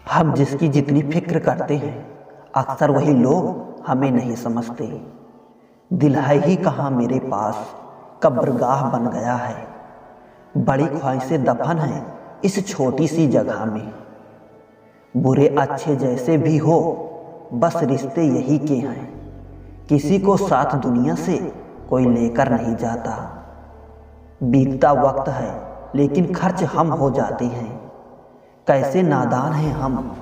हम जिसकी जितनी फिक्र करते हैं अक्सर वही लोग हमें नहीं समझते। दिल है ही कहाँ मेरे पास, कब्रगाह बन गया है। बड़ी ख्वाहिशें दफन है इस छोटी सी जगह में। बुरे अच्छे जैसे भी हो बस रिश्ते यही के हैं। किसी को साथ दुनिया से कोई लेकर नहीं जाता। बीतता वक्त है लेकिन खर्च हम हो जाते हैं। कैसे नादान हैं हम।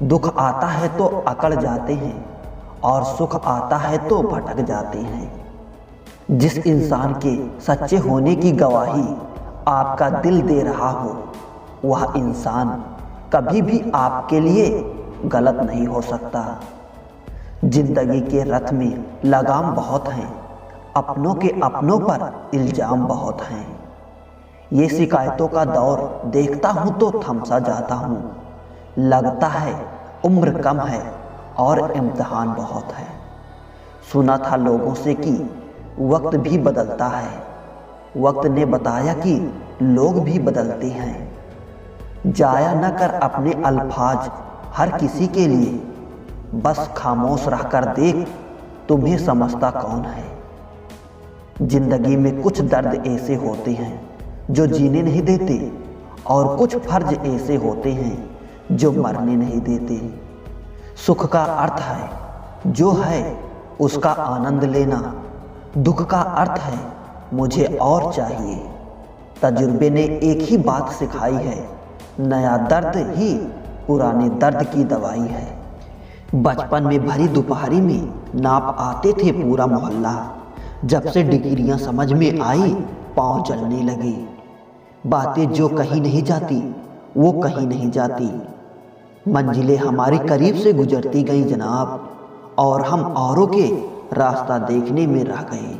दुख आता है तो अकड़ जाते हैं और सुख आता है तो भटक जाते हैं। जिस इंसान के सच्चे होने की गवाही आपका दिल दे रहा हो वह इंसान कभी भी आपके लिए गलत नहीं हो सकता। जिंदगी के रथ में लगाम बहुत हैं, अपनों के अपनों पर इल्जाम बहुत हैं। ये शिकायतों का दौर देखता हूँ तो थमसा जाता हूँ। लगता है उम्र कम है और इम्तिहान बहुत है। सुना था लोगों से कि वक्त भी बदलता है। वक्त ने बताया कि लोग भी बदलते हैं। जाया न कर अपने अल्फाज हर किसी के लिए। बस खामोश रह कर देख तुम्हें समझता कौन है। जिंदगी में कुछ दर्द ऐसे होते हैं जो जीने नहीं देते और कुछ फर्ज ऐसे होते हैं जो मरने नहीं देते। सुख का अर्थ है जो है उसका आनंद लेना। दुख का अर्थ है मुझे और चाहिए। तजुर्बे ने एक ही बात सिखाई है, नया दर्द ही पुराने दर्द की दवाई है। बचपन में भरी दोपहरी में नाप आते थे पूरा मोहल्ला। जब से डिग्रियां समझ में आई पांव जलने लगे। बातें जो कहीं नहीं जाती वो कहीं नहीं जाती। मंजिलें हमारे करीब से गुजरती गई जनाब और हम औरों के रास्ता देखने में रह गए।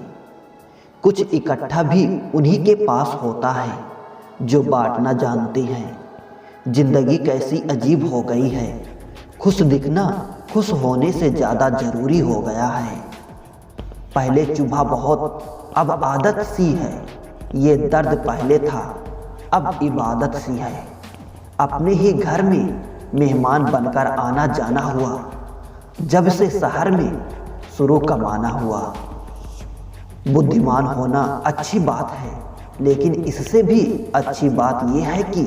कुछ इकट्ठा भी उन्हीं के पास होता है जो बांटना जानते हैं। जिंदगी कैसी अजीब हो गई है। खुश दिखना खुश होने से ज़्यादा ज़रूरी हो गया है। पहले चुभा बहुत अब आदत सी है। ये दर्द पहले था अब इबादत सी है। अपने ही घर में मेहमान बनकर आना जाना हुआ जब से शहर में शुरू कमाना हुआ। बुद्धिमान होना अच्छी बात है लेकिन इससे भी अच्छी बात यह है कि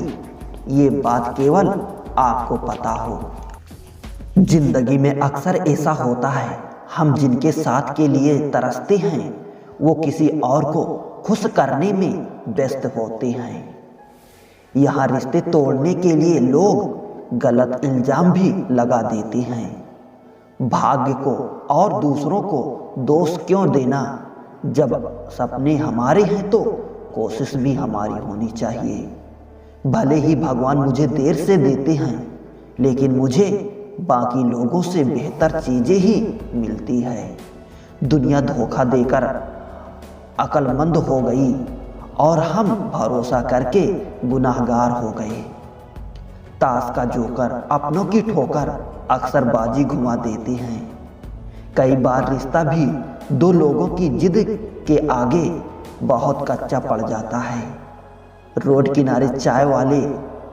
ये बात केवल आपको पता हो। जिंदगी में अक्सर ऐसा होता है हम जिनके साथ के लिए तरसते हैं वो किसी और को खुश करने में व्यस्त होते हैं। यहाँ रिश्ते तोड़ने के लिए लोग गलत इल्जाम भी लगा देते हैं। भाग्य को और दूसरों को दोष क्यों देना। जब सपने हमारे हैं तो कोशिश भी हमारी होनी चाहिए। भले ही भगवान मुझे देर से देते हैं लेकिन मुझे बाकी लोगों से बेहतर चीज़ें ही मिलती है। दुनिया धोखा देकर अक्लमंद हो गई और हम भरोसा करके गुनाहगार हो गए। ताश का जोकर अपनों की ठोकर अक्सर बाजी घुमा देते हैं। कई बार रिश्ता भी दो लोगों की जिद के आगे बहुत कच्चा पड़ जाता है। रोड किनारे चाय वाले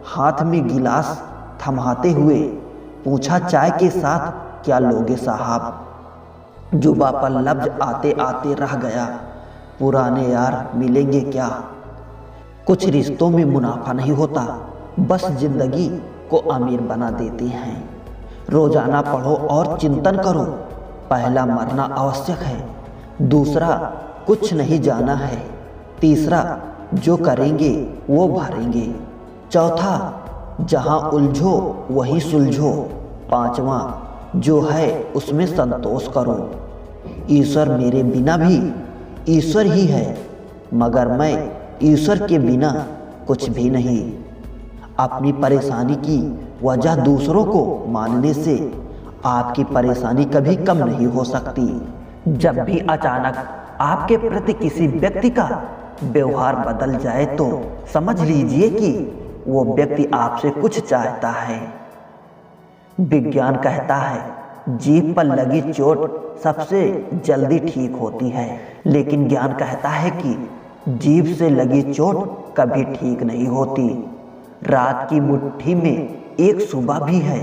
हाथ में गिलास थमाते हुए पूछा चाय के साथ क्या लोगे साहब। जुबा पर लफ्ज आते आते रह गया पुराने यार मिलेंगे क्या। कुछ रिश्तों में मुनाफा नहीं होता बस जिंदगी को अमीर बना देते हैं। रोजाना पढ़ो और चिंतन करो। पहला मरना आवश्यक है, दूसरा कुछ नहीं जाना है, तीसरा जो करेंगे वो भरेंगे, चौथा जहां उलझो वहीं सुलझो, पांचवा जो है उसमें संतोष करो। ईश्वर मेरे बिना भी ईश्वर ही है मगर मैं ईश्वर के बिना कुछ भी नहीं। अपनी परेशानी की वजह दूसरों को मानने से आपकी परेशानी कभी कम नहीं हो सकती। जब भी अचानक आपके प्रति किसी व्यक्ति का व्यवहार बदल जाए तो समझ लीजिए कि वो व्यक्ति आपसे कुछ चाहता है। विज्ञान कहता है जीभ पर लगी चोट सबसे जल्दी ठीक होती है लेकिन ज्ञान कहता है कि जीभ से लगी चोट कभी ठीक नहीं होती। रात की मुट्ठी में एक सुबह भी है।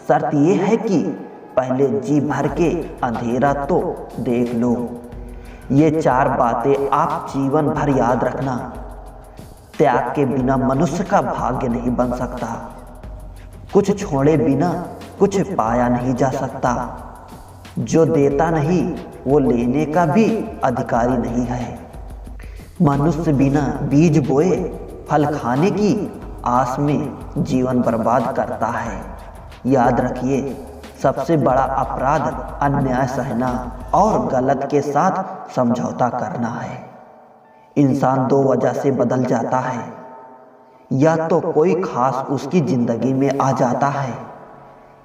शर्त ये है कि पहले जी भर के अंधेरा तो देख लो। ये 4 बातें आप जीवन भर याद रखना। त्याग के बिना मनुष्य का भाग्य नहीं बन सकता। कुछ छोड़े बिना कुछ पाया नहीं जा सकता। जो देता नहीं वो लेने का भी अधिकारी नहीं है। मनुष्य बिना बीज बोए फल खाने की आस में जीवन बर्बाद करता है। याद रखिए, सबसे बड़ा अपराध अन्याय सहना और गलत के साथ समझौता करना है। इंसान 2 वजह से बदल जाता है। या तो कोई खास उसकी जिंदगी में आ जाता है,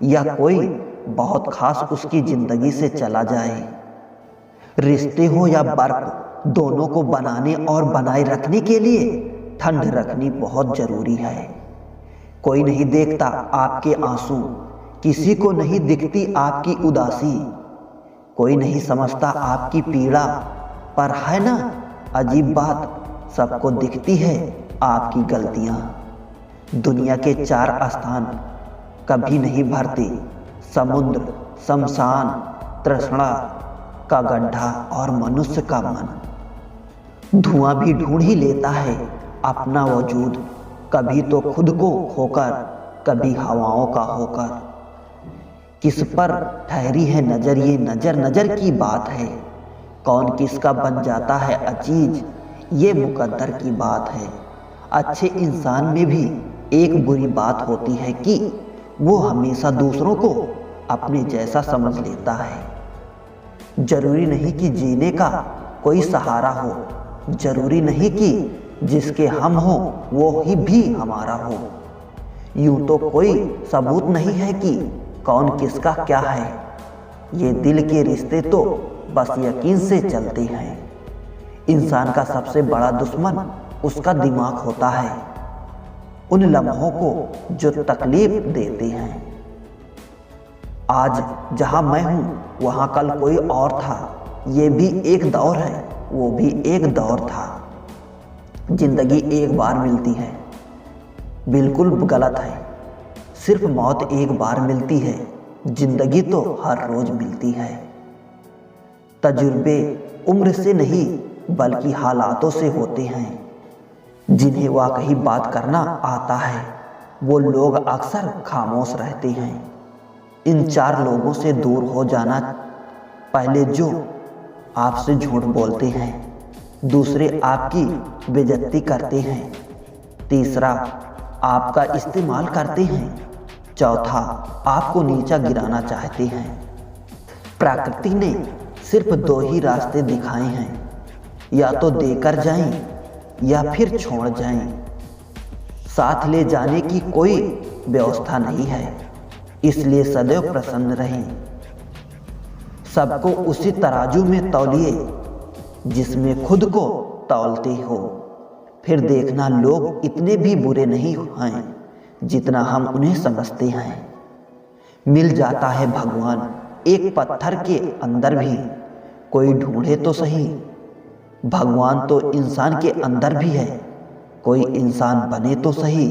या कोई बहुत खास उसकी जिंदगी से चला जाए। रिश्ते हो या बर्फ, दोनों को बनाने और बनाए रखने के लिए ठंड रखनी बहुत जरूरी है। कोई नहीं देखता आपके आंसू, किसी को नहीं दिखती आपकी उदासी। कोई नहीं समझता आपकी पीड़ा, पर है ना अजीब बात, सबको दिखती है आपकी गलतियां। दुनिया के 4 स्थान कभी नहीं भरते, समुद्र, शमशान, तृष्णा का गड्ढा और मनुष्य का मन। धुआं भी ढूंढ ही लेता है अपना वजूद, कभी तो खुद को खोकर, कभी हवाओं का होकर। किस पर ठहरी है नजर, ये नजर नजर की बात है। कौन किसका बन जाता है अजीज, ये मुकद्दर की बात है। अच्छे इंसान में भी एक बुरी बात होती है कि वो हमेशा दूसरों को अपने जैसा समझ लेता है। जरूरी नहीं कि जीने का कोई सहारा हो, जरूरी नहीं कि जिसके हम हो वो ही भी हमारा हो। यूं तो कोई सबूत नहीं है कि कौन किसका क्या है। ये दिल के रिश्ते तो बस यकीन से चलते हैं। इंसान का सबसे बड़ा दुश्मन उसका दिमाग होता है, उन लम्हों को जो तकलीफ देते हैं। आज जहां मैं हूं वहां कल कोई और था। ये भी एक दौर है, वो भी एक दौर था। जिंदगी एक बार मिलती है, बिल्कुल गलत है। सिर्फ मौत एक बार मिलती है, जिंदगी तो हर रोज मिलती है। तजुर्बे उम्र से नहीं बल्कि हालातों से होते हैं। जिन्हें वाकई बात करना आता है वो लोग अक्सर खामोश रहते हैं। इन 4 लोगों से दूर हो जाना, पहले जो आपसे झूठ बोलते हैं, दूसरे आपकी बेइज्जती करते हैं, तीसरा आपका इस्तेमाल करते हैं, चौथा आपको नीचा गिराना चाहते हैं। प्रकृति ने सिर्फ 2 ही रास्ते दिखाए हैं, या तो देकर जाएं या फिर छोड़ जाएं। साथ ले जाने की कोई व्यवस्था नहीं है, इसलिए सदैव प्रसन्न रहें। सबको उसी तराजू में तौलिए जिसमें खुद को तौलते हो। फिर देखना लोग इतने भी बुरे नहीं हैं जितना हम उन्हें समझते हैं। मिल जाता है भगवान एक पत्थर के अंदर भी, कोई ढूंढे तो सही। भगवान तो इंसान के अंदर भी है, कोई इंसान बने तो सही।